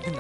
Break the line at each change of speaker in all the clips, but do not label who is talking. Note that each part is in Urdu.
السلام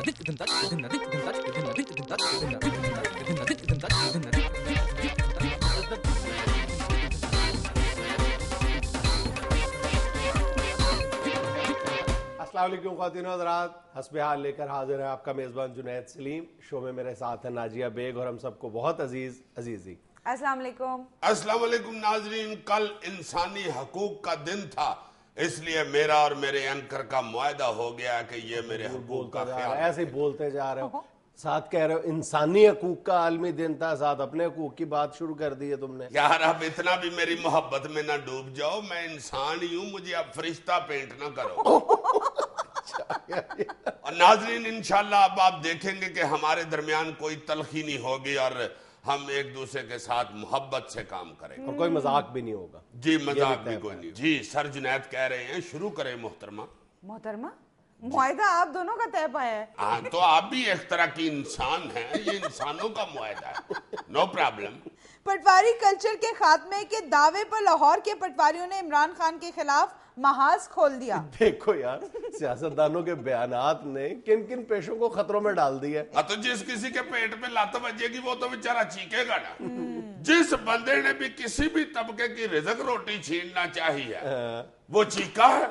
علیکم خواتین و حضرات، حسب حال لے کر حاضر ہے آپ کا میزبان جنید سلیم. شو میں میرے ساتھ ہے ناجیہ بیگ اور ہم سب کو بہت عزیزی.
السلام علیکم.
السلام علیکم ناظرین. کل انسانی حقوق کا دن تھا، اس لیے میرا اور میرے اینکر کا معاہدہ ہو گیا کہ یہ میرے حقوق کا خیال
ایسے ہی بولتے جا رہے ہو، ساتھ کہہ رہے ہو انسانی حقوق کا عالمی دن تھا، ساتھ اپنے حقوق کی بات شروع کر دی ہے تم نے.
یار اب اتنا بھی میری محبت میں نہ ڈوب جاؤ، میں انسان ہی ہوں، مجھے اب فرشتہ پینٹ نہ کرو. اور ناظرین انشاءاللہ اب آپ دیکھیں گے کہ ہمارے درمیان کوئی تلخی نہیں ہوگی اور ہم ایک دوسرے کے ساتھ محبت سے کام کریں گے
اور کوئی مذاق بھی نہیں ہوگا.
جی مذاق بھی کوئی نہیں. جی سر جنید کہہ رہے ہیں شروع کریں محترمہ.
محترمہ معاہدہ آپ دونوں کا طے پایا ہے.
ہاں تو آپ بھی ایک طرح کی انسان ہیں، یہ انسانوں کا معاہدہ ہے، نو پرابلم.
پٹواری کلچر کے خاتمے کے دعوے پر لاہور کے پٹواریوں نے عمران خان کے خلاف محاذ کھول دیا.
دیکھو یار، سیاستدانوں کے بیانات نے کن کن پیشوں کو خطروں میں ڈال دیا.
تو جس کسی کے پیٹ پہ لات بجے گی وہ تو بیچارہ چیخے گا نا. جس بندے نے بھی کسی بھی طبقے کی رزق روٹی چھیننا چاہیے وہ چیخا ہے.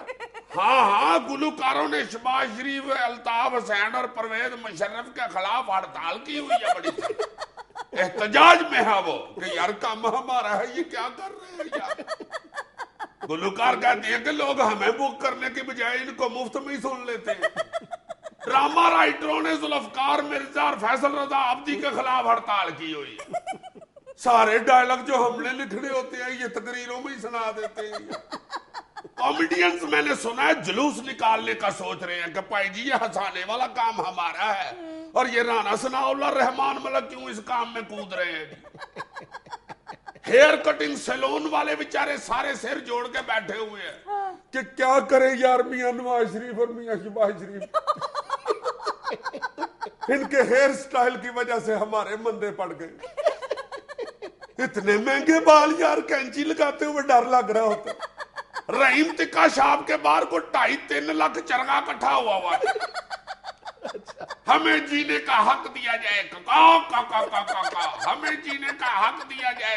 ہاں گلوکاروں نے شہباز شریف، الطاف حسین اور پرویز مشرف کے خلاف ہڑتال کی ہوئی ہے، بڑی سی احتجاج میں ہے وہ کہ یار کام ہمارا ہے، یہ کیا کر رہے ہیں یار. گلوکار کہتے ہیں کہ لوگ ہمیں بک کرنے کی بجائے ان کو مفت میں ہی سن لیتے ہیں. ڈرامہ رائٹروں نے ذوالفقار مرزا اور فیصل رضا عابدی کے خلاف ہڑتال کی ہوئی ہے. سارے ڈائلاگ جو ہم نے لکھنے ہوتے ہیں یہ تقریروں میں ہی سنا دیتے ہیں. کامیڈینز میں نے سنا ہے جلوس نکالنے کا سوچ رہے ہیں کہ پائی جی یہ ہنسانے والا کام ہمارا ہے اور یہ رانا ثناء اللہ رحمان ملک کیوں اس کام میں کود رہے ہیں. ہیئر کٹنگ سیلون والے بیچارے سارے سر جوڑ کے بیٹھے ہوئے ہیں کہ کیا کرے یار میاں نواز شریف اور میاں شہباز شریف، ان کے ہیئر سٹائل کی وجہ سے ہمارے مندے پڑ گئے. اتنے مہنگے بال یار، کینچی لگاتے ہوئے ڈر لگ رہا ہوتا. رحیم تکا شاپ کے باہر کو 2.5-3 لاکھ چرگا کٹھا ہوا ہے. ہمیں جینے کا حق دیا جائے ہمیں جینے کا حق دیا جائے.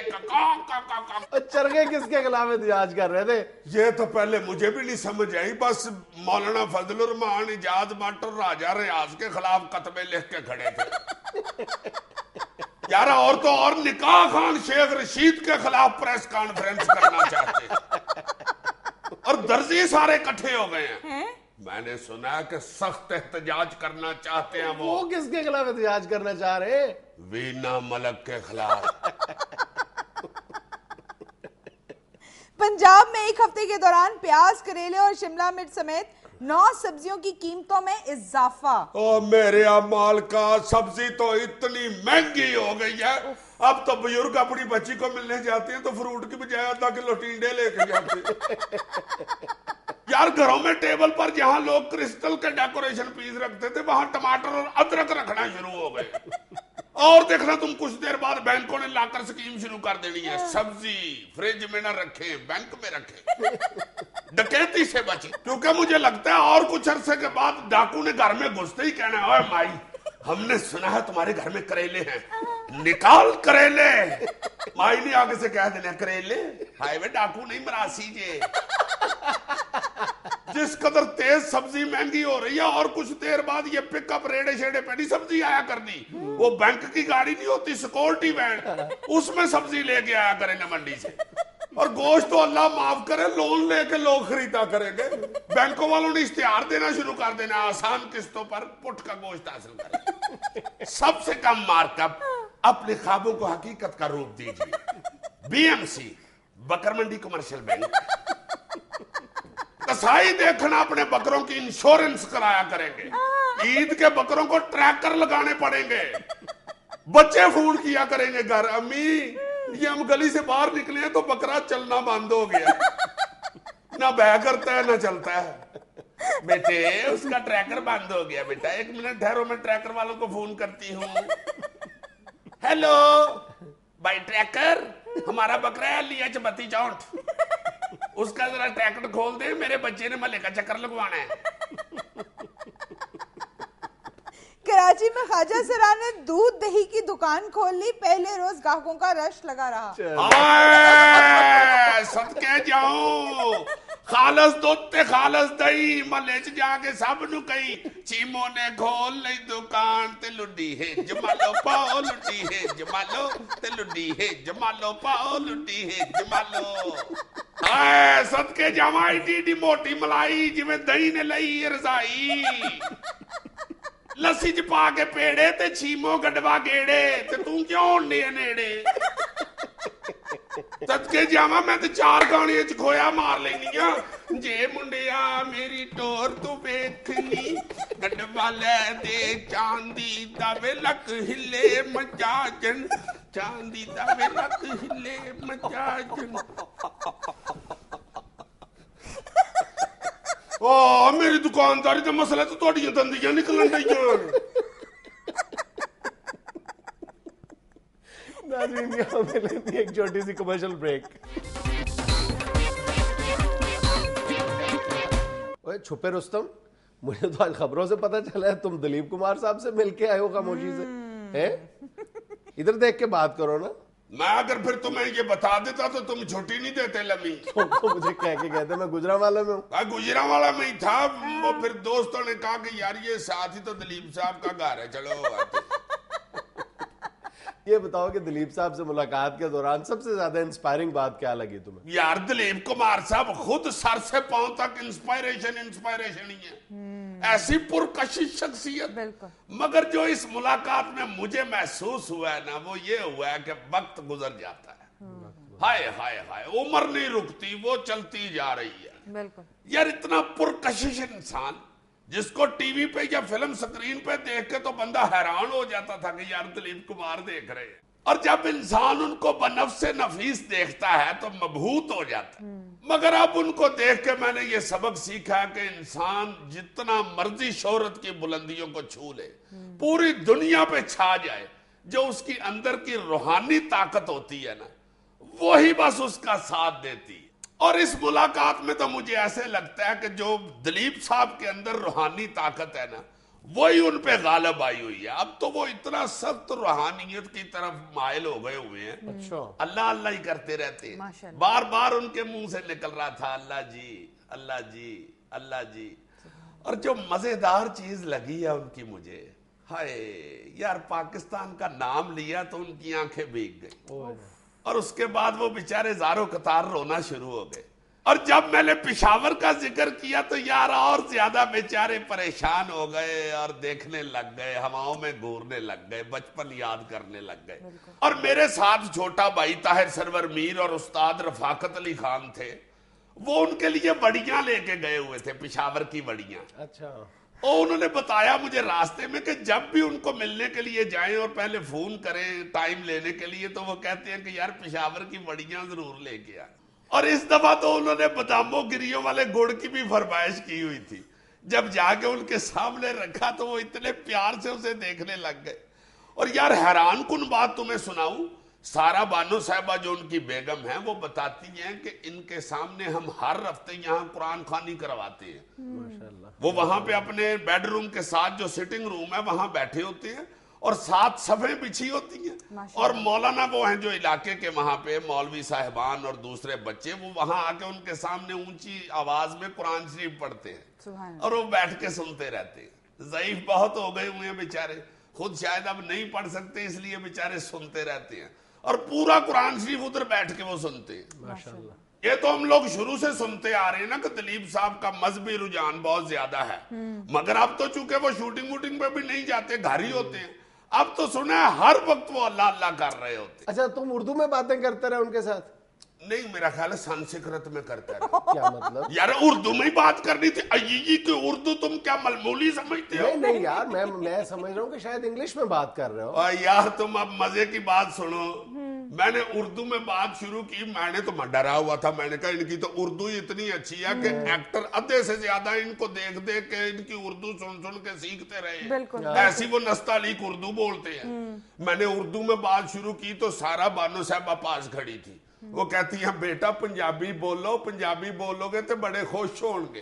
چرگے کس کے خلاف احتجاج کر رہے تھے؟
یہ تو پہلے مجھے بھی نہیں سمجھ آئی، بس مولانا فضل الرحمان، ایجاد بٹ اور راجہ ریاض کے خلاف کتبے لکھ کے کھڑے تھے. یار اور تو اور نکاح خان شیخ رشید کے خلاف پریس کانفرنس کرنا چاہتے ہیں اور درزی سارے اکٹھے ہو گئے ہیں. میں نے سنا کہ سخت احتجاج کرنا چاہتے ہیں.
وہ کس کے خلاف احتجاج کرنا چاہ رہے ہیں؟
وینا ملک کے خلاف.
پنجاب میں ایک ہفتے کے دوران پیاز، کریلے اور شملہ مرچ سمیت 9 سبزیوں کی قیمتوں میں اضافہ.
او میرے امال کا، سبزی تو اتنی مہنگی ہو گئی ہے اب تو بزرگ اپنی بچی کو ملنے جاتے ہیں تو فروٹ کی بجائے آدھا کلو ٹینڈے لے کے جاتے ہیں. یار گھروں میں ٹیبل پر جہاں لوگ کرسٹل کے ڈیکوریشن پیس رکھتے تھے وہاں ٹماٹر اور ادرک رکھنا شروع ہو گئے. اور دیکھنا تم کچھ دیر بعد بینکوں نے لاکر سکیم شروع کر دینی ہے. سبزی فریج میں نہ رکھیں، بینک میں رکھیں، ڈکیتی سے بچیں. کیونکہ مجھے لگتا ہے اور کچھ عرصے کے بعد ڈاکو نے گھر میں گھستے ہی کہنا ہے، اوے مائی ہم نے سنا ہے تمہارے گھر میں کریلے ہیں، نکال کریلے. مائی نے آگے سے کہہ دینا کریلے ہائے وے ڈاکو نہیں مرا سیجے. جس قدر تیز سبزی مہنگی ہو رہی ہے اور کچھ دیر بعد یہ پک اپ ریڑے شیڑے پہ نہیں سبزی آیا کرنی، وہ بینک کی گاڑی نہیں ہوتی، سیکورٹی وین، اس میں سبزی لے کے آیا کریں گے منڈی سے. اور گوشت تو اللہ معاف کرے لون لے کے لوگ خریدا کریں گے. بینکوں والوں نے اشتہار دینا شروع کر دینا، آسان قسطوں پر پٹ کا گوشت حاصل کریں. سب سے کم مارک اپ، اپنے خوابوں کو حقیقت کا روپ دیجیے. بی ایم سی، بکر منڈی کمرشل بینک. کسائی دیکھنا اپنے بکروں کی انشورنس کرایا کریں گے. عید کے بکروں کو ٹریکر لگانے پڑیں گے. بچے فون کیا کریں گے گھر، امی یہ ہم گلی سے باہر نکلے ہیں تو بکرا چلنا بند ہو گیا، نہ بہ کرتا ہے نہ چلتا ہے. بیٹے اس کا ٹریکر بند ہو گیا، بیٹا 1 منٹ ٹھہرو میں ٹریکر والوں کو فون کرتی ہوں. ہیلو بھائی ٹریکر، ہمارا بکرا ہے لیا 3264، اس کا ذرا ٹریکر کھول دے، میرے بچے نے ملے کا چکر لگوانا ہے.
کراچی میں خواجہ سرا نے دودھ دہی کی دکان کھول لی, پہلے روز گاہکوں کا رش لگا رہا.
صدقے جاؤں خالص دودھ تے خالص دہی ملے چ جا کے سب نو کئی چیمو نے کھول لئی دکان تے لڈی ہے جمالو پاؤ لڈی ہے جمالو تے لڈی ہے جمالو پاؤ لڈی ہے جمالو. اے صدقے جاواں ایڈی موٹی ملائی جویں دہی نے لئی رضائی, لسی چ پا کے پیڑے تے چیمو گڈوا گیڑے تے تو کیوں نیڑے. صدقے جاواں میں تے 4 گانے چ کھویا مار لینی آ. جے منڈیا میری ٹور تو ویکھنی گڈوا لے دے چاندی دا ویلک ہلے مجاجن چاندی دا ویلک ہلے مجاجن. میری دکانداری دا مسئلہ تو تہاڈیاں دندیاں نکلن ڈیاں.
ناظرین یہاں پہ لیتے ہیں ایک چھوٹی سی کمرشل بریک. چھپے رستم, مجھے تو آج خبروں سے پتا چلا ہے تم دلیپ کمار صاحب سے مل کے آئے ہو خاموشی سے. ادھر دیکھ کے بات کرو نا.
میں اگر پھر تمہیں یہ بتا دیتا تو تم چھٹی نہیں دیتے لمی.
تم تو مجھے کہہ کے کہتے میں گجرانوالے میں ہوں.
گجرانوالا میں ہی تھا. وہ پھر دوستوں نے کہا کہ یار یہ ساتھ ہی تو دلیپ صاحب کا گھر ہے, چلو.
یہ بتاؤ کہ دلیپ صاحب سے ملاقات کے دوران سب سے زیادہ انسپائرنگ بات کیا لگی تمہیں؟
یار دلیپ کمار صاحب خود سر سے پاؤں تک انسپائریشن ہی ہے. ایسی پرکشش شخصیت. مگر جو اس ملاقات میں مجھے محسوس ہوا ہے نا وہ یہ ہوا ہے کہ وقت گزر جاتا ہے. ہائے ہائے ہائے, عمر نہیں رکتی, وہ چلتی جا رہی ہے. یار اتنا پرکشش انسان جس کو ٹی وی پہ یا فلم سکرین پہ دیکھ کے تو بندہ حیران ہو جاتا تھا کہ یار دلیپ کمار دیکھ رہے ہیں, اور جب انسان ان کو بنفس نفیس دیکھتا ہے تو مبہوت ہو جاتا ہے. مگر اب ان کو دیکھ کے میں نے یہ سبق سیکھا کہ انسان جتنا مرضی شہرت کی بلندیوں کو چھو لے, پوری دنیا پہ چھا جائے, جو اس کی اندر کی روحانی طاقت ہوتی ہے نا وہی بس اس کا ساتھ دیتی ہے. اور اس ملاقات میں تو مجھے ایسے لگتا ہے کہ جو دلیپ صاحب کے اندر روحانی طاقت ہے نا وہی ان پہ غالب آئی ہوئی ہے. اب تو وہ اتنا سخت روحانیت کی طرف مائل ہو گئے ہوئے ہیں, اللہ اللہ ہی کرتے رہتے ہیں. بار بار ان کے منہ سے نکل رہا تھا اللہ جی اللہ جی اللہ جی. اور جو مزیدار چیز لگی ہے ان کی مجھے, ہائے یار پاکستان کا نام لیا تو ان کی آنکھیں بھیگ گئی, اور اس کے بعد وہ بیچارے زاروں قطار رونا شروع ہو گئے. اور جب میں نے پشاور کا ذکر کیا تو یار اور زیادہ بیچارے پریشان ہو گئے اور دیکھنے لگ گئے, ہواؤں میں گھورنے لگ گئے, بچپن یاد کرنے لگ گئے. اور میرے ساتھ چھوٹا بھائی طاہر سرور میر اور استاد رفاقت علی خان تھے, وہ ان کے لیے وڑیاں لے کے گئے ہوئے تھے, پشاور کی وڑیاں.
اچھا.
اور انہوں نے بتایا مجھے راستے میں کہ جب بھی ان کو ملنے کے لیے جائیں اور پہلے فون کریں ٹائم لینے کے لیے تو وہ کہتے ہیں کہ یار پشاور کی وڑیاں ضرور لے کے آئیں. اور اس دفعہ تو انہوں نے باداموں گریوں والے گڑ کی بھی فرمائش کی ہوئی تھی. جب جا کے ان کے سامنے رکھا تو وہ اتنے پیار سے اسے دیکھنے لگ گئے. اور یار حیران کن بات تمہیں سناؤں, سارا بانو صاحبہ جو ان کی بیگم ہیں وہ بتاتی ہیں کہ ان کے سامنے ہم ہر ہفتے یہاں قرآن خوانی کرواتے ہیں. وہ وہاں پہ اپنے بیڈ روم کے ساتھ جو سٹنگ روم ہے وہاں بیٹھے ہوتے ہیں اور 7 صفیں بچھی ہوتی ہیں, اور مولانا وہ ہیں جو علاقے کے وہاں پہ مولوی صاحبان اور دوسرے بچے, وہ وہاں آ کے ان کے سامنے اونچی آواز میں قرآن شریف پڑھتے ہیں اور وہ بیٹھ کے سنتے رہتے ہیں. ضعیف بہت ہو گئے ہوئے ہیں بیچارے, خود شاید اب نہیں پڑھ سکتے اس لیے بیچارے سنتے رہتے ہیں, اور پورا قرآن شریف ادھر بیٹھ کے وہ سنتے ہیں. ماشاءاللہ. یہ تو ہم لوگ شروع سے سنتے آ رہے ہیں نا کہ دلیپ صاحب کا مذہبی رجحان بہت زیادہ ہے, مگر اب تو چونکہ وہ شوٹنگ ووٹنگ پہ بھی نہیں جاتے, گھر ہی ہوتے ہیں. اب تو سنا ہے ہر وقت وہ اللہ اللہ کر رہے ہوتے.
اچھا تم اردو میں باتیں کرتے رہے ان کے ساتھ؟
نہیں, میرا خیال ہے سنسکرت میں کرتا ہے.
کیا مطلب؟
یار اردو میں ہی بات کرنی تھی. جی کہ اردو تم کیا ملمولی سمجھتے ہو؟
نہیں یار میں سمجھ رہا ہوں کہ شاید انگلش میں بات کر رہے ہو.
یار تم اب مزے کی بات سنو, میں نے اردو میں بات شروع کی, میں نے تو ڈرا ہوا تھا, میں نے کہا ان کی تو اردو اتنی اچھی ہے کہ ایکٹر ادھے سے زیادہ ان کو دیکھ دیکھ کے ان کی اردو سن سن کے سیکھتے رہے, ایسی وہ نستعلیق اردو بولتے ہیں. میں نے اردو میں بات شروع کی تو سارا بانو صاحبہ پاس کھڑی تھی, وہ کہتی ہیں بیٹا پنجابی بولو, پنجابی بولو گے تو بڑے خوش ہوں گے.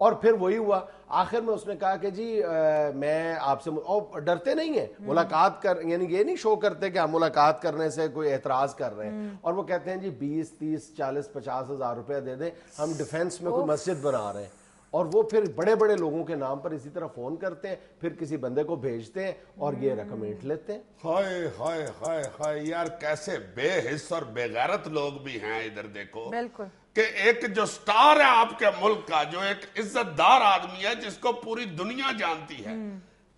اور پھر وہی ہوا آخر میں اس نے کہا کہ جی میں آپ سے اور ڈرتے نہیں ہیں ملاقات کر یعنی یہ نہیں شو کرتے کہ ہم ملاقات کرنے سے کوئی اعتراض کر رہے ہیں اور وہ کہتے ہیں جی 20 30 40 50 ہزار روپے دے دیں ہم ڈیفینس میں کوئی مسجد بنا رہے ہیں اور وہ پھر بڑے بڑے لوگوں کے نام پر اسی طرح فون کرتے ہیں پھر کسی بندے کو بھیجتے ہیں اور یہ رقم اینٹ لیتے ہیں.
ہائے ہائے ہائے ہائے یار کیسے بے حس اور بے غیرت لوگ بھی ہیں ادھر دیکھو
بالکل
کہ ایک جو سٹار ہے آپ کے ملک کا جو ایک عزت دار آدمی ہے جس کو پوری دنیا جانتی ہے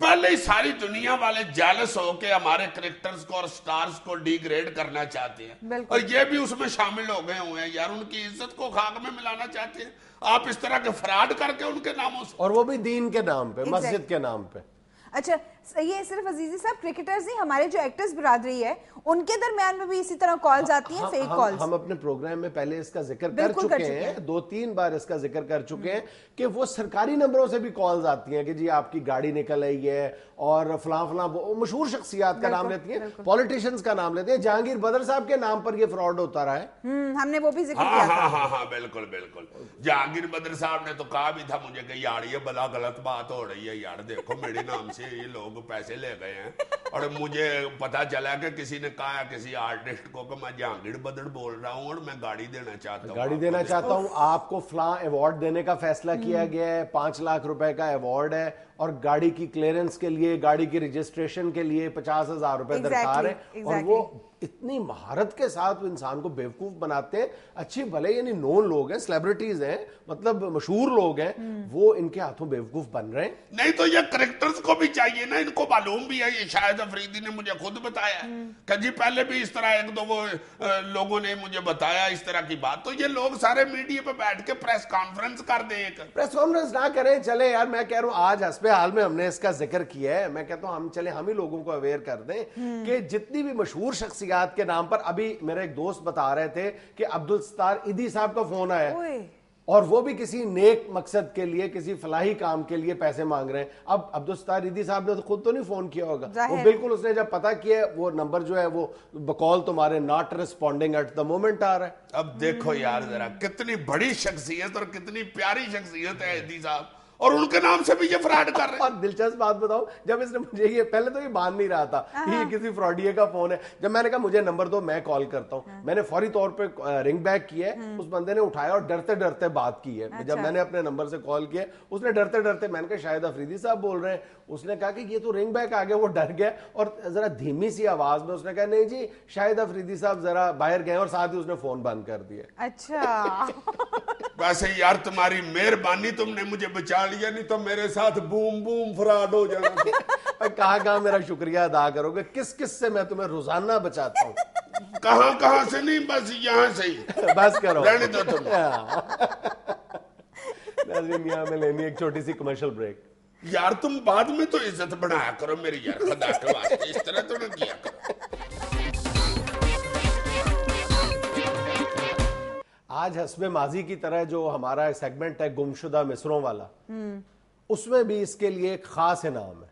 پہلے ہی ساری دنیا والے جیلس ہو کے ہمارے کرکٹرز کو اور سٹارز کو ڈی گریڈ کرنا چاہتے ہیں اور یہ بھی اس میں شامل ہو گئے ہوئے ہیں یار ان کی عزت کو خاک میں ملانا چاہتے ہیں آپ اس طرح کے فراڈ کر کے ان کے ناموں سے
اور وہ بھی دین کے نام پہ مسجد کے نام پہ.
اچھا یہ صرف عزیزی صاحب کرکٹرز نہیں ہمارے جو ایکٹرز برادری ہے ان کے درمیان میں بھی اسی طرح کالز آتی ہیں فیک کالز.
ہم اپنے پروگرام میں پہلے اس کا ذکر کر چکے ہیں 2-3 بار اس کا ذکر کر چکے ہیں کہ وہ سرکاری نمبروں سے بھی کالز آتی ہیں کہ جی آپ کی گاڑی نکل آئی ہے اور فلاں فلاں مشہور شخصیات کا نام لیتی ہیں پولیٹیشینز کا نام لیتے ہیں. جہانگیر بدر صاحب کے نام پر یہ فراڈ ہوتا رہا ہے
ہم نے وہ بھی ذکر کیا تھا.
ہاں بالکل بالکل جہانگیر بدر صاحب نے تو کہا بھی تھا مجھے کہ یار یہ بلا غلط بات ہو رہی ہے یار دیکھو میرے نام سے یہ لوگ پیسے لے گئے ہیں اور مجھے پتا چلا کہ کسی نے کہا کسی آرٹسٹ کو کہ میں جہانگیر بدر بول رہا ہوں اور میں گاڑی دینا چاہتا ہوں آپ کو فلاں ایوارڈ دینے کا فیصلہ کیا گیا ہے 5 لاکھ روپے کا ایوارڈ ہے اور گاڑی کی کلیئرنس کے لیے گاڑی کی رجسٹریشن کے لیے 50,000 روپے درکار ہے اور وہ اتنی مہارت کے ساتھ انسان کو بیوقوف بناتے ہیں. اچھی بھلے یعنی نون لوگ ہیں سیلیبریٹیز ہیں مطلب مشہور لوگ ہیں وہ ان کے ہاتھوں بیوقوف بن رہے ہیں. نہیں تو یہ کریکٹرز کو بھی چاہیے نا ان کو معلوم بھی ہے یہ شاہد افریدی نے مجھے خود بتایا کہ جی پہلے بھی اس طرح 1-2 وہ لوگوں نے مجھے بتایا اس طرح کی بات تو یہ لوگ سارے میڈیا پہ بیٹھ کے پریس کانفرنس کر دیں
پریس کانفرنس نہ کریں چلے یار میں کہہ رہا ہوں آج حسب حال میں ہم نے اس کا ذکر کیا ہے میں کہتا ہوں ہم ہی لوگوں کو اویئر کر دیں کہ جتنی بھی مشہور شخصیات کے نام پر ابھی میرے ایک دوست بتا رہے تھے کہ عبدالستار ایدھی صاحب کا فون آیا اور وہ بھی کسی نیک مقصد کے لیے کسی فلاحی کام کے لیے پیسے مانگ رہے ہیں. اب عبدالستار ایدھی صاحب نے تو خود تو نہیں فون کیا ہوگا وہ بالکل اس نے جب پتا کیا وہ نمبر جو ہے وہ بقول تمہارے not responding at the moment آ رہا ہے.
اب دیکھو یار ذرا کتنی بڑی شخصیت اور کتنی پیاری شخصیت ہے ایدھی صاحب اور ان کے نام سے بھی یہ فراڈ کر رہے ہیں.
اور دلچسپ بات بتاؤں جب اس نے مجھے یہ پہلے تو یہ مان نہیں رہا تھا یہ کسی فراڈیے کا فون ہے جب میں نے کہا مجھے نمبر دو میں کال کرتا ہوں میں نے فوری طور پہ رنگ بیک کیا ہے اس بندے نے اٹھایا اور ڈرتے ڈرتے بات کی ہے. جب میں نے اپنے نمبر سے کال کیا اس نے ڈرتے ڈرتے میں نے کہا شاہد افریدی صاحب بول رہے ہیں اس نے کہا کہ یہ تو رنگ بیک آ گیا وہ ڈر گیا اور ذرا دھیمی سی آواز میں اس نے کہا نہیں جی شاہد افریدی صاحب ذرا باہر گئے اور ساتھ ہی اس نے فون بند کر دیا.
اچھا
ویسے یار تمہاری مہربانی تم نے مجھے بچا لیا نہیں تو میرے ساتھ بوم بوم فراڈ ہو جانا تھا.
کہاں میرا شکریہ ادا کرو گے کس سے میں تمہیں روزانہ بچاتا ہوں
کہاں سے نہیں بس یہاں سے ہی
بس کرو
رہنے دو تم.
ناظرین یہاں میں لینی ایک چھوٹی سی کمرشل بریک.
یار تم بعد میں تو عزت بڑھایا کرو میری یار خدا کے واسطے اس طرح تو نہ کیا کرو.
آج حسب ماضی کی طرح جو ہمارا سیگمنٹ ہے گمشدہ مصروں والا اس میں بھی اس کے لیے ایک خاص انعام ہے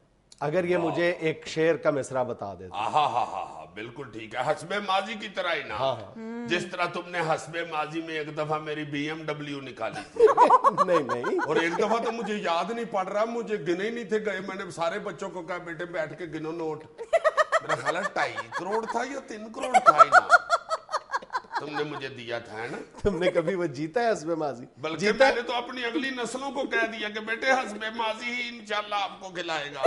اگر یہ مجھے ایک شعر کا مصرع بتا دیتا.
ہاں بالکل ٹھیک ہے حسب ماضی کی طرح انعام جس طرح تم نے حسب ماضی میں ایک دفعہ میری BMW نکالی تھی.
نہیں
اور ایک دفعہ تو مجھے یاد نہیں پڑ رہا مجھے گنے ہی نہیں تھے گئے میں نے سارے بچوں کو کہا بیٹے بیٹھ کے گنو نوٹ میرا خیال ہے 2.5 کروڑ تھا یا 3 کروڑ تھا تم نے مجھے دیا تھا ہے نا.
تم نے کبھی وہ جیتا ہے حسب ماضی
بلکہ میں نے تو اپنی اگلی نسلوں کو کہہ دیا کہ بیٹے حسب ماضی ہی انشاءاللہ آپ کو کھلائے گا.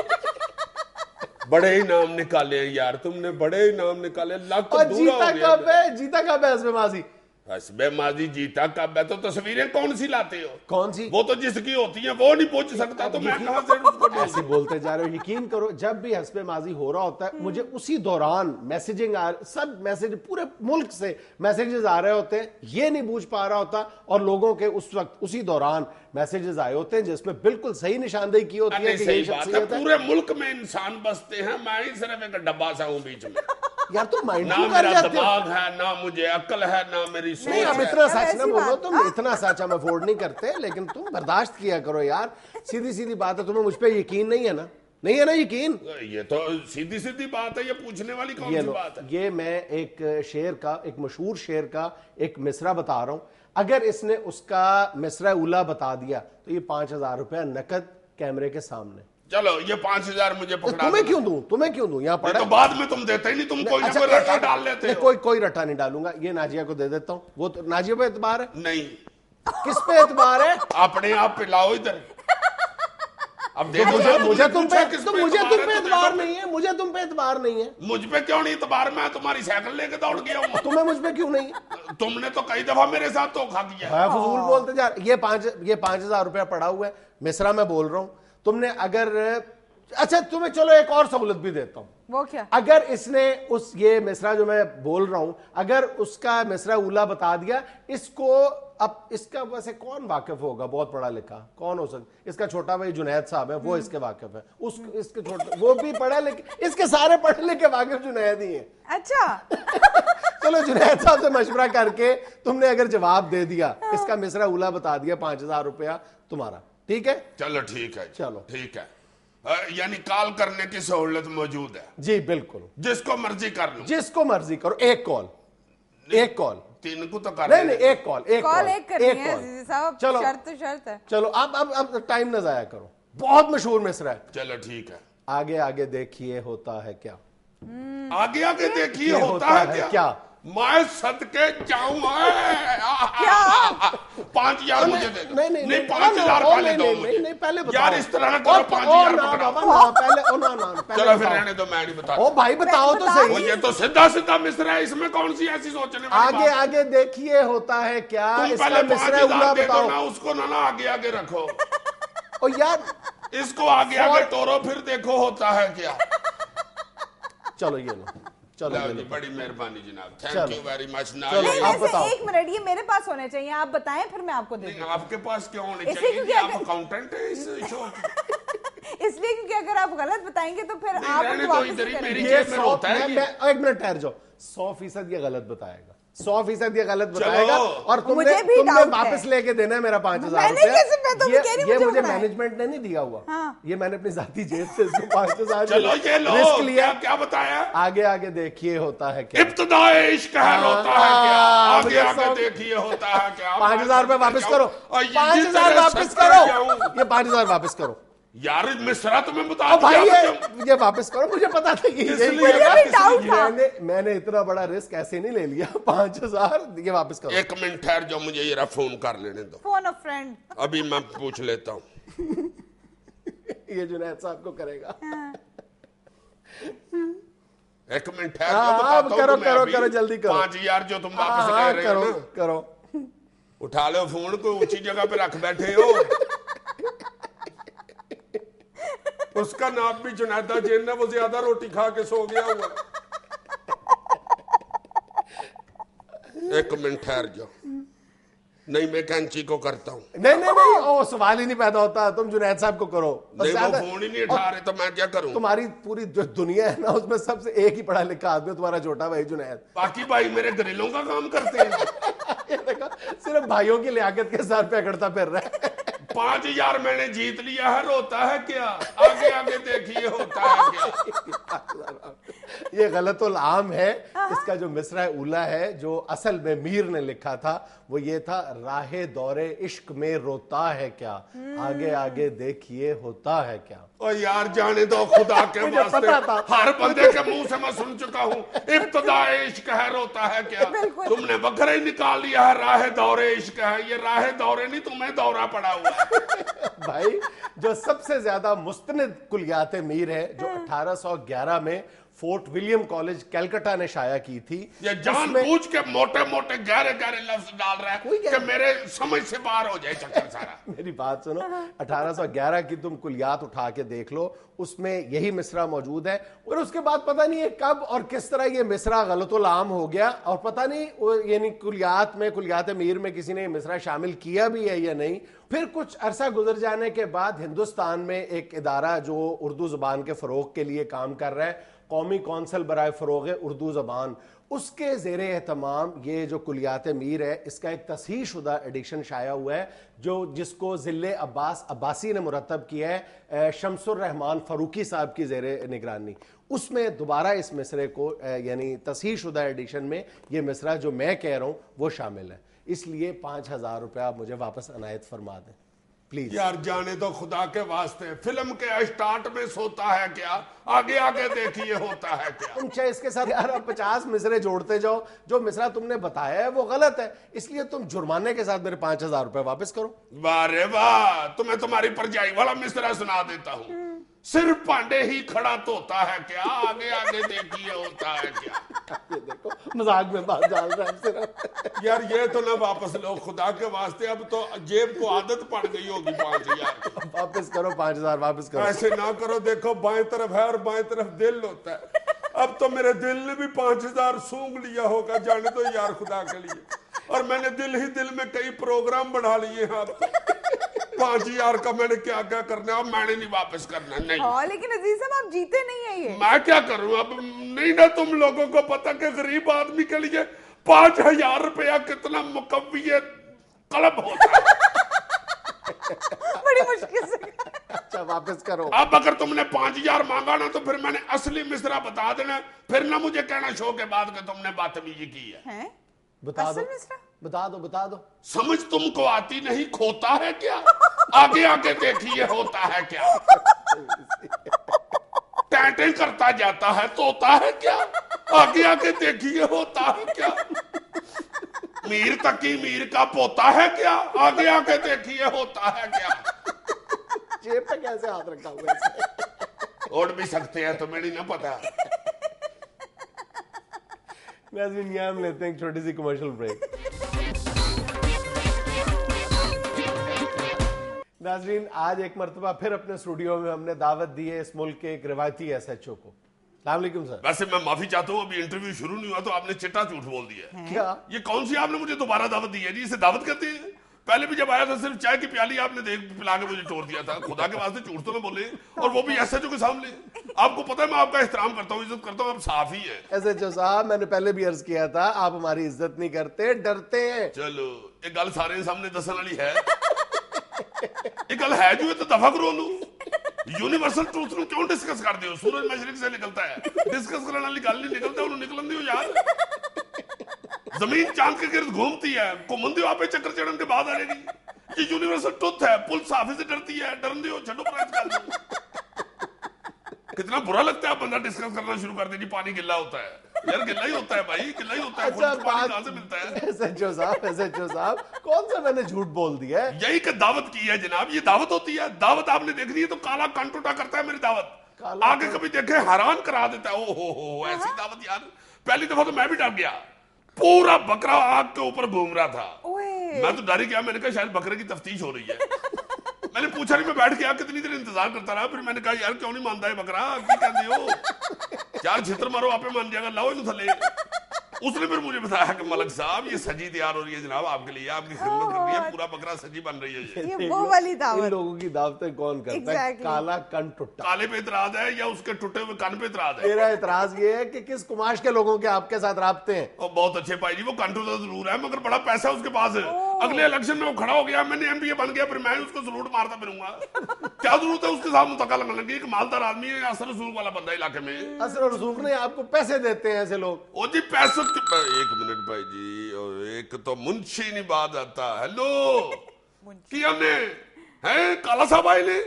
بڑے انعام نکالے ہیں یار تم نے بڑے انعام نکالے لاکھ تو دورہ ہو گیا.
جیتا کب ہے حسب ماضی
حسب ماضی جیتا کب ہے تو تصویریں کون سی لاتے ہو
کون سی
وہ تو جس کی ہوتی ہیں وہ نہیں پوچھ سکتا تو میں کہاں سے اس کو
ایسے بولتے جا رہے ہو. یقین کرو جب بھی حسب ماضی ہو رہا ہوتا ہے مجھے اسی دوران میسیجنگ سب میسیج پورے ملک سے میسیجز آ رہے ہوتے ہیں یہ نہیں بوجھ پا رہا ہوتا اور لوگوں کے اس وقت اسی دوران میسیجز آئے ہوتے ہیں جس میں بالکل صحیح نشاندہی کی ہوتی ہے کہ یہ شخصیت ہے.
پورے ملک میں انسان بستے ہیں میں ہی صرف ایک ڈبا سا ہوں بیچ میں.
یار تم مائنڈ
نہ میرا دماغ ہے نہ مجھے عقل ہے نہ میری سوچ ہے.
اب اتنا سچ نہ بولو تم اتنا سچ ہم افورڈ نہیں کرتے لیکن تم برداشت کیا کرو یار سیدھی بات ہے تمہیں مجھ پہ یقین نہیں ہے نا نہیں ہے نا یقین؟
یہ تو سیدھی سیدھی بات ہے, یہ پوچھنے والی کون سی بات ہے؟
یہ میں ایک شعر کا, ایک مشہور شعر کا ایک مصرع بتا رہا ہوں, اگر اس نے اس کا مصرع اولا بتا دیا تو یہ 5,000 روپے نقد کیمرے کے سامنے.
چلو یہ 5,000 مجھے پکڑا.
تمہیں کیوں دوں یہاں پڑا
تو بعد میں تم دیتے ہی نہیں, تم کوئی نہ کوئی رٹا ڈال لیتے ہو.
کوئی رٹا نہیں ڈالوں گا, یہ ناجیہ کو دے دیتا ہوں. وہ تو ناجیہ پہ اعتبار ہے.
نہیں,
کس پہ اعتبار ہے؟
اپنے آپ پہ لاؤ ادھر. اب
مجھے تم پہ اعتبار نہیں ہے, مجھے تم پہ اعتبار نہیں ہے.
مجھ پہ کیوں نہیں اعتبار؟ میں تمہاری سائیکل لے کے دوڑ گیا ہوں.
تمہیں مجھ پہ کیوں نہیں؟
تم نے تو کئی دفعہ میرے ساتھ دھوکا کیا.
فضول بولتے جا. یہ 5,000 روپیہ پڑا ہوا ہے, مصرع میں بول رہا ہوں. تم نے اگر, اچھا تمہیں چلو ایک اور سہولت بھی دیتا ہوں.
وہ کیا؟ اگر
اس نے یہ مصرع جو میں بول رہا ہوں, اگر اس کا مصرع اولا بتا دیا, اس کو اب اس کا ویسے کون واقف ہوگا بہت پڑھا لکھا, کون ہو سکتا؟ اس کا چھوٹا بھائی جنید صاحب ہے, وہ اس کے واقف ہے. اس کے چھوٹا وہ بھی پڑھا لکھا, اس کے سارے پڑھے لکھے واقف جنید ہی ہیں.
اچھا
چلو جنید صاحب سے مشورہ کر کے تم نے اگر جواب دے دیا, اس کا مصرع اولا بتا دیا, 5,000 روپیہ تمہارا. ٹھیک ہے,
چلو ٹھیک ہے,
چلو
ٹھیک ہے. یعنی کال کرنے کی سہولت موجود ہے؟
جی بالکل,
جس کو مرضی کر لوں.
جس کو مرضی کرو. ایک کال
3 کو تو کر
نہیں, ایک کال
کرنی ہے عزیزی صاحب.
چلو
شرط ہے.
چلو اب ٹائم نہ ضائع کرو, بہت مشہور مصرع ہے.
چلو ٹھیک ہے.
آگے آگے دیکھیے ہوتا ہے کیا.
آگے آگے دیکھیے ہوتا ہے کیا. میں صدقے جاؤں, 5,000 مجھے دے دو. نہیں 5,000 پہلے دو مجھے.
نہیں پہلے بتاؤ
یار اس طرح نہ کرو, 5,000 پکڑا. چلو پھر رہنے دو, میں نہیں بتا.
او بھائی بتاؤ تو صحیح.
یہ تو سیدھا سیدھا مصرع ہے, اس میں کون سی ایسی سوچنے والی بات ہے؟
آگے دیکھیے ہوتا ہے کیا.
تم پہلے 5,000 دے دو نا, اس کو نہ آگے آگے رکھو.
او یار
اس کو آگے آگے توڑو, پھر دیکھو ہوتا ہے کیا.
چلو یہ لو. چلو
بڑی مہربانی جناب, تھینک یو ویری مچ.
ایک منٹ, یہ میرے پاس ہونے چاہیے, آپ بتائیں پھر میں آپ کو دے دوں.
آپ کے پاس کیوں ہونے چاہیے؟ آپ اکاؤنٹنٹ ہیں اس شو کی.
اس لیے کیونکہ اگر آپ غلط بتائیں گے تو پھر آپ
ایک منٹ ٹھہر جاؤ. 100% یہ غلط بتائے گا, 100% یہ غلط بتائے گا, اور تم نے واپس لے کے دینا ہے میرا 5,000 روپیہ. یہ مجھے مینجمنٹ نے نہیں دیا ہوا, یہ میں نے اپنی ذاتی جیب سے 5,000 رسک لیا.
کیا بتایا؟
آگے آگے دیکھیے ہوتا ہے کیا.
ابتدائے عشق ہے ہوتا ہے کیا. آگے آگے دیکھیے ہوتا ہے کیا.
5,000 روپے واپس کرو, 5,000 واپس کرو, یہ 5,000 واپس کرو.
یار مصرع تمہیں بتا
بھائی یہ واپس کرو, مجھے پتا تھا کہ میں نے اتنا بڑا رسک ایسے نہیں لے لیا. 5,000 یہ واپس کرو.
1 منٹ ٹھہر جو, مجھے یہ فون کر لینے دو.
فون اے فرینڈ,
ابھی میں پوچھ لیتا ہوں.
یہ جنید صاحب کو کرے گا.
1 منٹ ٹھہر جو, بتاتا ہوں.
کرو جلدی کرو.
5,000 جو تم واپس لے رہے ہو نا,
کرو.
اٹھا لو فون, کو اونچی جگہ پہ رکھ بیٹھے ہو. اس کا نام بھی جنیدہ جین ہے, وہ زیادہ روٹی کھا کے سو گیا ہوا. 1 منٹ ٹھہر جاؤ. نہیں میں کینچی کو کرتا ہوں.
نہیں سوال ہی نہیں پیدا ہوتا, تم جنید صاحب کو کرو.
نہیں وہ فون ہی نہیں اٹھا رہے تو میں کیا کروں.
تمہاری پوری جو دنیا ہے نا, اس میں سب سے ایک ہی پڑھا لکھا آدمی تمہارا چھوٹا بھائی جنید.
باقی بھائی میرے گریلوں کا کام کرتے ہیں.
صرف بھائیوں کی لیاقت کے سر پہ اکڑتا پھر رہا ہے.
5,000 میں نے جیت لیا ہے, روتا ہے کیا. آگے آگے دیکھیے ہوتا ہے کیا.
یہ غلط العام ہے. اس کا جو مصرع اولا ہے جو اصل میں میر نے لکھا تھا وہ یہ تھا, راہ دور عشق میں روتا ہے کیا, آگے آگے دیکھیے ہوتا ہے کیا.
اور یار جانے دو خدا کے واسطے, ہر بندے کے منہ سے میں سن چکا ہوں ابتدائے عشق ہے روتا ہے کیا. تم نے وغیرہ ہی نکال لیا ہے, راہ دور عشق ہے. یہ راہ دورے نہیں, تمہیں دورہ پڑا ہوا ہے.
بھائی جو سب سے زیادہ مستند کلیات میر ہے, جو 1811 میں فورٹ ولیم کالج کلکتہ نے شائع کی تھی.
یہ جان بوجھ کے موٹے موٹے گہرے گہرے لفظ ڈال رہا ہے کہ میرے سمجھ سے باہر ہو جائے چکر سارا.
میری بات سنو, 1811 کی تم کلیات اٹھا کے دیکھ لو, اس میں یہی مصرع موجود ہے. اور اس کے بعد پتہ نہیں ہے کب اور کس طرح یہ مصرع غلط العام ہو گیا, اور پتہ نہیں یعنی کلیات میر میں کسی نے یہ مصرع شامل کیا بھی ہے یا نہیں. پھر کچھ عرصہ گزر جانے کے بعد ہندوستان میں ایک ادارہ جو اردو زبان کے فروغ کے لیے کام کر رہا ہے، قومی کونسل برائے فروغ اردو زبان، اس کے زیر اہتمام یہ جو کلیات میر ہے اس کا ایک تصحیح شدہ ایڈیشن شائع ہوا ہے جس کو ذل عباس عباسی نے مرتب کیا ہے شمس الرحمان فاروقی صاحب کی زیر نگرانی. اس میں دوبارہ اس مصرے کو یعنی تصحیح شدہ ایڈیشن میں یہ مصرع جو میں کہہ رہا ہوں وہ شامل ہے. اس لیے 5,000 روپے آپ مجھے واپس عنایت فرما دیں پلیز.
یار جانے تو خدا کے واسطے، فلم کے اسٹارٹ میں سوتا ہے کیا، آگے آگے دیکھیے ہوتا ہے کیا.
تم چاہے اس کے ساتھ یار 50 مصرے جوڑتے جاؤ، جو مصرع تم نے بتایا ہے وہ غلط ہے، اس لیے تم جرمانے کے ساتھ میرے 5,000 روپے واپس کرو.
واہ رے واہ، تمہیں تمہاری پرجائی والا مصرع سنا دیتا ہوں. صرف پانڈے ہی کھڑا تو ہوتا ہے کیا، آگے آگے دیکھیے ہوتا ہے کیا.
یہ دیکھو مذاق میں بات ڈال رہا ہے صرف.
یار یہ تو نہ واپس لو خدا کے واسطے، اب تو جیب کو عادت پڑ گئی ہوگی 5,000.
واپس کرو 5,000 واپس کرو.
ایسے نہ کرو، دیکھو بائیں طرف ہے اور بائیں طرف دل ہوتا ہے. اب تو میرے دل نے بھی 5,000 سونگ لیا ہوگا، جانے تو یار خدا کے لیے. اور میں نے دل ہی دل میں کئی پروگرام بڑھا لیے ہیں. اب 5,000 کا میں نے کیا کیا کرنا ہے، اب میں نے نہیں واپس کرنا. نہیں
ہاں لیکن عزیز صاحب آپ جیتے نہیں ہیں. یہ
میں کیا کروں اب، نہیں نا تم لوگوں کو پتا کہ غریب آدمی کے لیے 5,000 روپیہ کتنا مقوی قلب ہوتا ہے.
بڑی مشکل سے.
اچھا واپس کرو.
اب اگر تم نے 5,000 مانگا نا تو پھر میں نے اصلی مصرع بتا دینا، پھر نہ مجھے کہنا شو کے بعد کہ تم نے بدتمیزی کی ہے.
بتا دو بتا دو.
سمجھ تم کو آتی نہیں، کھوتا ہے کیا، آگے آگے دیکھیے ہوتا ہے کیا. ٹینٹیں کرتا جاتا ہے تو ہوتا ہے کیا، آگے آگے دیکھیے ہوتا ہے کیا. میر تقی میر کا پوتا ہے کیا، آگے آگے دیکھیے ہوتا ہے کیا.
جیب پہ کیسے ہاتھ رکھا ہوا ہے؟
اوڑ بھی سکتے ہیں تو میری نہ پتا.
ناظرین یہاں ہم لیتے ہیں ایک چھوٹی سی کمرشل بریک. ناظرین آج ایک مرتبہ پھر اپنے اسٹوڈیو میں ہم نے دعوت دی ہے اس ملک کے ایک روایتی SHO کو. السلام علیکم سر.
ویسے میں معافی چاہتا ہوں، ابھی انٹرویو شروع نہیں ہوا تو آپ نے چٹا جھوٹ بول دیا.
کیا
یہ کون سی آپ نے مجھے دوبارہ دعوت دی ہے جی؟ اسے دعوت کہتے ہیں؟ پہلے بھی جب آیا تھا صرف چائے کی پیالی آپ نے پلا کے مجھے چھوڑ دیا تھا. خدا کے واسطے جھوٹ تو نہ بولے، اور وہ بھی SHO کے سامنے. آپ کو پتا ہے میں آپ کا احترام کرتا ہوں، عزت کرتا ہوں، آپ صحافی ہیں.
SHO صاحب میں نے پہلے بھی عرض کیا تھا آپ ہماری عزت نہیں کرتے، ڈرتے ہیں.
چلو ایک گل سارے سامنے دسن والی ہے، ایک گل ہے جو تو دفع کرو نو. یونیورسل ٹروتھ نو کیوں ڈسکس کر دیو؟ سورج مشرق سے نکلتا ہے، ڈسکس کرنے والی گل نہیں نکلتا، انہوں نکلن دیو یار. زمین چاند کے گرد گھومتی ہے، گھومن دیو آپ چکر چڑھن کے بعد آ جائے گی. یہ یونیورسل ٹروتھ ہے، پولیس صحافی سے ڈرتی ہے، ڈرن دیو چھڈو پرائز کر دو. کتنا برا لگتا ہے بندہ ڈسکس کرنا شروع کر دے جی پانی گلا ہوتا ہے. یار گلا ہی ہوتا ہے بھائی، گلا ہی ہوتا ہے. پانی کہاں سے ملتا ہے؟
SHO صاحب کون سا میں نے جھوٹ بول دیا ہے؟
یہی کہ دعوت کی ہے جناب، یہ دعوت ہوتی ہے. دعوت آپ نے دیکھ لی ہے تو کالا کنٹوٹا کرتا ہے میری دعوت. آگے کبھی دیکھے حیران کرا دیتا ہے. او ہو ایسی دعوت یار. پہلی دفعہ تو میں بھی ڈر گیا، پورا بکرا آگ کے اوپر گھوم رہا تھا. میں تو ڈر گیا، میں نے کہا شاید بکرے کی تفتیش ہو رہی ہے. میں نے پوچھا نہیں، میں بیٹھ گیا کتنی دیر انتظار کرتا رہا. پھر میں نے کہا یار کیوں نہیں مانتا ہے بکرا، کی کہتے ہو یار چھتر مارو آپ مان جائے گا، لاؤ انہوں تھلے. اس نے پھر مجھے بتایا کہ ملک صاحب یہ سجی تیار ہو رہی ہے جناب آپ کے لیے، آپ کی خدمت کر رہی ہے، پورا بکرا سجی بن رہی ہے.
یہ وہ والی دعوت.
ان لوگوں کی دعوتیں کون کرتا ہے؟ کالا کن ٹوٹا.
کالے پہ اعتراض ہے یا اس کے ٹوٹے ہوئے کن پہ اعتراض ہے؟
میرا اعتراض یہ ہے کہ کس کماش کے لوگوں کے آپ کے ساتھ رابطے ہیں.
بہت اچھے بھائی جی، وہ کن ٹوٹا ضرور ہے مگر بڑا پیسہ اس کے پاس ہے. اگلے الیکشن میں وہ کھڑا ہو گیا، میں نے MPA بن گیا، پھر میں اس کو سلوٹ مارتا پھروں گا. کیا ضرورت ہے اس کے ساتھ متقا لگنے لگی؟ ایک مالدار آدمی ہے، اثر رسوخ والا بندہ علاقے میں.
اثر و رسوخ نہیں، آپ کو پیسے دیتے ہیں ایسے لوگ.
او جی پیسوں کی ایک منٹ بھائی جی، ایک تو منشی نہیں بات آتا. ہیلو کی ہم نے ہیں کالا صاحب آئے نے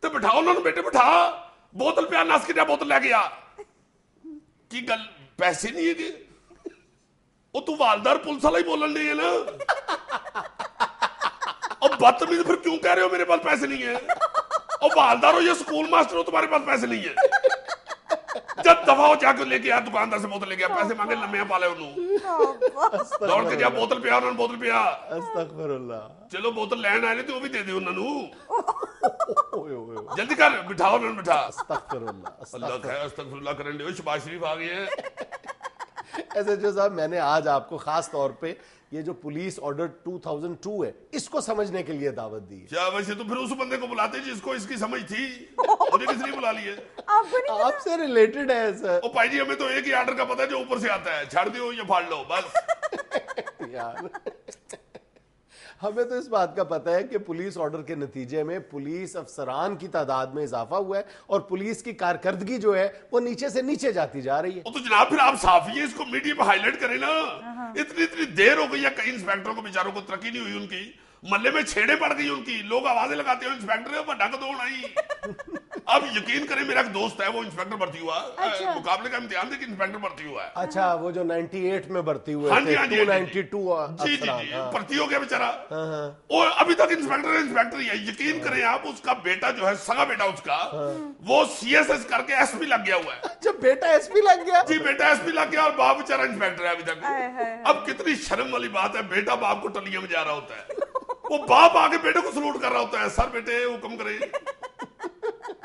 تو بٹھاؤ انہوں نے، بیٹے بٹھا، بوتل پیا ناس کی بوتل لے گیا کی گل پیسے نہیں ہے کہ وہ تو والدار پولیس والا ہی بولن نہیں ہے نا. اور بدتمیز پھر کیوں کہہ رہے ہو میرے پاس پیسے نہیں ہے؟ اور والدار ہو یا سکول ماسٹر ہو تمہارے پاس پیسے نہیں ہے؟ جب دفعہ ہو جا کے لے کے آیا دکاندار سے بوتل لے کے آیا، پیسے مانگے لمحے پالے انہوں دوڑ کے جا بوتل پیا، انہوں نے بوتل پیا.
استغفر اللہ.
چلو بوتل لین آئے تو وہ بھی دے دے انہوں. جلدی کر بٹھاؤ انہوں نے، بٹھا.
استغفر اللہ.
اللہ خیر استغفر اللہ کریں دے. شباز شریف آ گئے ہیں.
ایسے جو صاحب میں نے آج آپ کو خاص طور پہ یہ جو پولیس آرڈر 2002 ہے اس کو سمجھنے کے لیے دعوت دی ہے.
کیا ویسے تو پھر اس بندے کو بلاتے جس کو اس کی سمجھ تھی, مجھے کس لیے بلا لیے؟
آپ سے ریلیٹڈ ہے سر.
او بھائی جی ہمیں تو ایک ہی آرڈر کا پتا ہے جو اوپر سے آتا ہے, چھاڑ دیو یا پھاڑ لو بس.
یار ہمیں تو اس بات کا پتا ہے کہ پولیس آرڈر کے نتیجے میں پولیس افسران کی تعداد میں اضافہ ہوا ہے اور پولیس کی کارکردگی جو ہے وہ نیچے سے نیچے جاتی جا رہی ہے.
تو جناب پھر آپ صحافی اس کو میڈیا پہ ہائی لائٹ کریں نا. اتنی دیر ہو گئی ہے, کئی انسپیکٹروں کو بیچاروں کو ترقی نہیں ہوئی, ان کی محلے میں چھیڑے پڑ گئی ان کی, لوگ آوازیں لگاتے ہیں انسپیکٹر بڑا کا دوڑ آئی. اب یقین کریں میرا ایک دوست ہے وہ انسپیکٹر بھرتی ہوا, مقابلے کا امتحان دے کہ انسپیکٹر بھرتی ہوا ہے.
اچھا وہ جو 98 میں بھرتی ہوئے
ہاں
تھے,
جی, ہاں جی,
292
جی جی جی بھرتی ہو گیا بیچارہ, اور ابھی تک انسپیکٹر ہی ہے. یقین کریں آپ, اس کا بیٹا جو ہے, سگا بیٹا اس کا, وہ CSS کر کے SP لگ گیا ہوا ہے.
جب بیٹا SP لگ گیا,
جی بیٹا SP لگ گیا اور باپ بیچارہ انسپیکٹر ہے ابھی تک. اب کتنی شرم والی بات ہے, بیٹا باپ کو ٹلیاں میں جا رہا ہوتا ہے, وہ باپ آگے بیٹے کو سلوٹ کر رہا ہوتا ہے, سر بیٹے حکم کرے.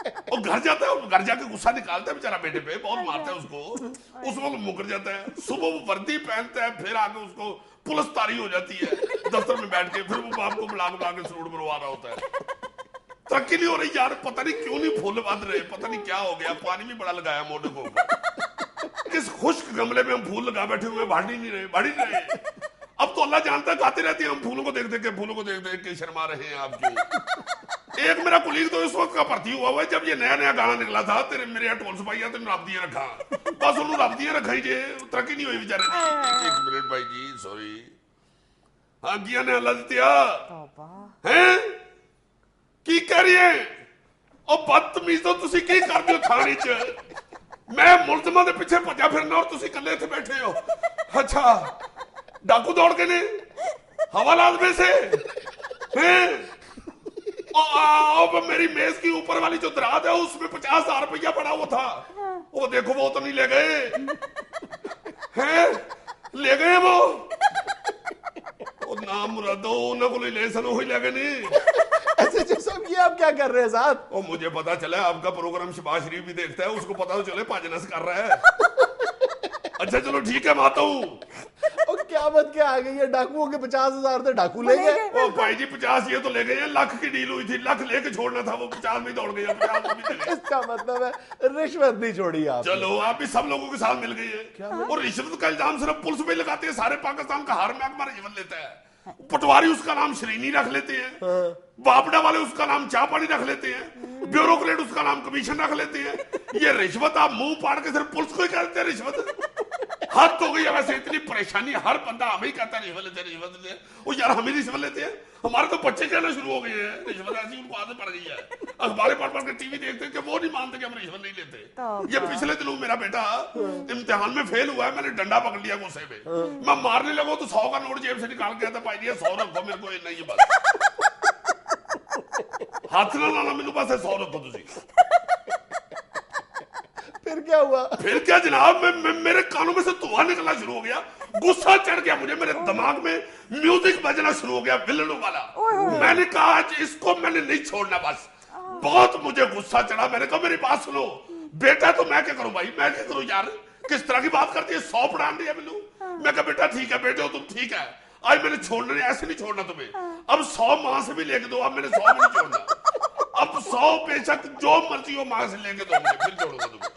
اور گھر جاتا ہے اور گھر جا کے غصہ نکالتا ہے بیچارہ بیٹے پہ, بہت مارتا ہے اس کو, اس وقت مکر جاتا ہے. صبح وہ وردی پہنتا ہے, پھر آگے اس کو پولیس تاری ہو جاتی ہے دفتر میں بیٹھ کے, پھر وہ باپ کو بلا کے سلوٹ مروا رہا ہوتا ہے. ترقی نہیں ہو رہی یار, پتہ نہیں کیوں نہیں پھول بند رہے, پتہ نہیں کیا ہو گیا. پانی بھی بڑا لگایا موٹے کو, کس خشک گملے میں ہم پھول لگا بیٹھے ہوئے, بڑھ نہیں رہے. اب تو اللہ جانتا ہے گاتے رہتے ہیں ہم پھولوں کو دیکھ دیکھ کے شرما رہے ہیں آپ کیوں. ایک میرا کلیگ تو اس وقت کا بھرتی ہوا ہے جب یہ نیا گانا نکلا تھا, تیرے میرے ٹول سپاہیا تین رب دیا رکھا, بس انہوں رب دیا رکھا ہی جے, ترقی نہیں ہوئی بیچارے کی. ایک منٹ بھائی جی سوری, ہاں کیا نے اللہ دیا ہیں کی کہہ رہی ہے, اور بدتمیزو تسی کی کر دیو تھانے چ, میں ملزمہ دے پیچھے بھجا پھرنا اور تسی کلے تھے بیٹھے ہو. اچھا ڈاکو دوڑ کے نے حوالات میں سے ہیں, میری میز کی اوپر والی جو دراد ہے اس میں 50,000 روپیہ پڑا ہوا تھا, وہ دیکھو وہ تو نہیں لے گئے ہیں, لے گئے وہ نام مرادو انہوں کو لے سنو ہوئی لے گئے نہیں.
ایسے جو سب یہ آپ کیا کر رہے ہیں صاحب؟
وہ مجھے پتا چلا آپ کا پروگرام شباز شریف بھی دیکھتا ہے, اس کو پتا تو چلے پاجنس کر رہا ہے. اچھا چلو ٹھیک ہے, میں آتا ہوں.
اور قیامت کیا آ گئی ہے, ڈاکوؤں کے 50,000 تھے, ڈاکو لے گئے.
او بھائی جی 50 یہ تو لے گئے ہیں, لاکھ کی ڈیل ہوئی تھی, لاکھ لے کے چھوڑنا تھا, وہ 50 میں دوڑ گئے, 50 میں چلے.
اس کا مطلب ہے رشوت نہیں چھوڑی آپ.
چلو آپ بھی سب لوگوں کے ساتھ مل گئی ہے, اور رشوت کا الزام صرف پولیس پہ لگاتے ہیں. سارے پاکستان کا ہر محکمہ رشوت لیتا ہے. پٹواری اس کا نام شرینی رکھ لیتے ہیں, باپڑا والے اس کا نام چاہ پانی رکھ لیتے ہیں, بیوروکریٹ اس کا نام کمیشن رکھ لیتے ہیں. یہ رشوت آپ منہ پاڑ کے صرف پولیس کو ہی کہتے ہیں رشوت. حد ہو گئی ہے ویسے, اتنی پریشانی, ہر بندہ ہمیں ہی کہتا ہے رشوت لیتے ہیں. وہ یار ہمیں رشوت لیتے ہیں, ہمارے تو بچے کہنا شروع ہو گئے ہیں رشوت ایسی ان کو عادت پڑ گئی ہے. اخباریں پڑھ کے ٹی وی دیکھتے ہیں کہ وہ نہیں مانتے کہ ہم رشوت نہیں لیتے. یہ پچھلے دنوں میرا بیٹا امتحان میں فیل ہوا ہے, میں نے ڈنڈا پکڑ لیا غصے میں, میں مارنے لگا تو 100 کا نوٹ جیب سے نکال کے آتا, بھائی جی 100 رکھو میرے کو, نہیں بس ہاتھ نہ لانا میرے پاس 100 رکھو تسی.
پھر کیا ہوا؟
پھر کیا جناب, میرے کانوں میں سے دھواں نکلنا شروع ہو گیا, غصہ چڑھ گیا مجھے, میرے دماغ میں میوزک بجنا شروع ہو گیا ویلنوں والا. میں نے کہا آج اس کو میں نے نہیں چھوڑنا, بس بہت مجھے غصہ چڑھا. میں نے کہا میری بات سنو, بیٹا تو میں کیا کروں بھائی, میں کیا کروں یار, کس طرح کی بات کرتی ہے, 100 پڑھان دیا ملوں. میں کہا بیٹا ٹھیک ہے, بیٹے ہو تم ٹھیک ہے, آج میں نے چھوڑنا نہیں, ایسے نہیں چھوڑنا تمہیں, اب 100 ماں سے بھی لے کے دو, اب میں نے 100 بھی نہیں چھوڑنا, اب 100 بے شک جو مرضی ہو ماں سے لے کے دو مجھے, پھر چھوڑوں گا تمہیں.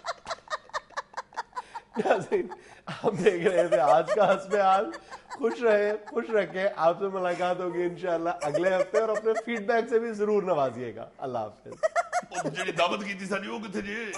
آپ دیکھ رہے تھے آج کا حسب حال. خوش رہے, خوش رکھے. آپ سے ملاقات ہوگی انشاءاللہ اگلے ہفتے, اور اپنے فیڈ بیک سے بھی ضرور نوازیے گا. اللہ حافظ.
جی دعوت کی تھی ساری وہ کتنے جی